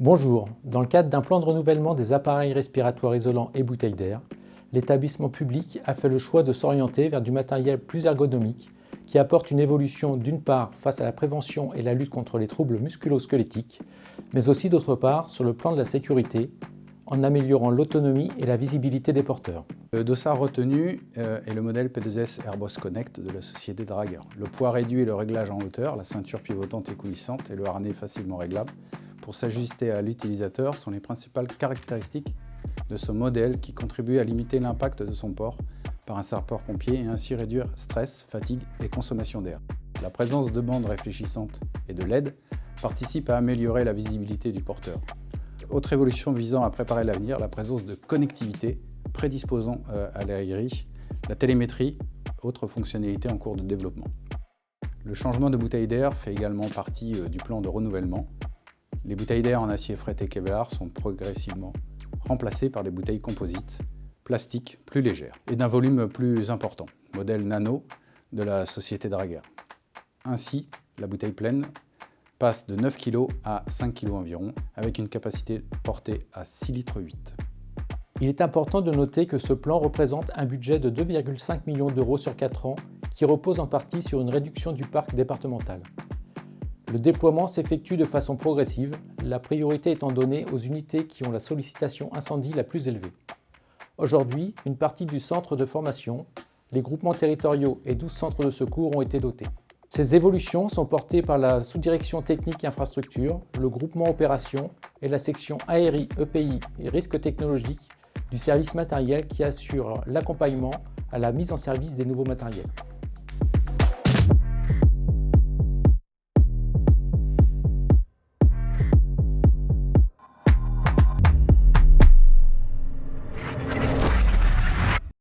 Bonjour, dans le cadre d'un plan de renouvellement des appareils respiratoires isolants et bouteilles d'air, l'établissement public a fait le choix de s'orienter vers du matériel plus ergonomique qui apporte une évolution d'une part face à la prévention et la lutte contre les troubles musculo-squelettiques, mais aussi d'autre part sur le plan de la sécurité, en améliorant l'autonomie et la visibilité des porteurs. Le dossard retenu est le modèle P2S Airbus Connect de la société Drager. Le poids réduit et le réglage en hauteur, la ceinture pivotante et coulissante et le harnais facilement réglable pour s'ajuster à l'utilisateur sont les principales caractéristiques de ce modèle qui contribue à limiter l'impact de son port par un sapeur-pompier et ainsi réduire stress, fatigue et consommation d'air. La présence de bandes réfléchissantes et de LED participe à améliorer la visibilité du porteur. Autre évolution visant à préparer l'avenir, la présence de connectivité prédisposant à l'aérie, la télémétrie, autre fonctionnalité en cours de développement. Le changement de bouteille d'air fait également partie du plan de renouvellement. Les bouteilles d'air en acier fret et Kevlar sont progressivement remplacées par des bouteilles composites, plastiques plus légères et d'un volume plus important, modèle nano de la société Drager. Ainsi, la bouteille pleine passe de 9 kg à 5 kg environ, avec une capacité portée à 6,8 litres. Il est important de noter que ce plan représente un budget de 2,5 millions d'euros sur 4 ans qui repose en partie sur une réduction du parc départemental. Le déploiement s'effectue de façon progressive, la priorité étant donnée aux unités qui ont la sollicitation incendie la plus élevée. Aujourd'hui, une partie du centre de formation, les groupements territoriaux et 12 centres de secours ont été dotés. Ces évolutions sont portées par la sous-direction technique et infrastructure, le groupement opération et la section aérie, EPI et risques technologiques du service matériel qui assure l'accompagnement à la mise en service des nouveaux matériels.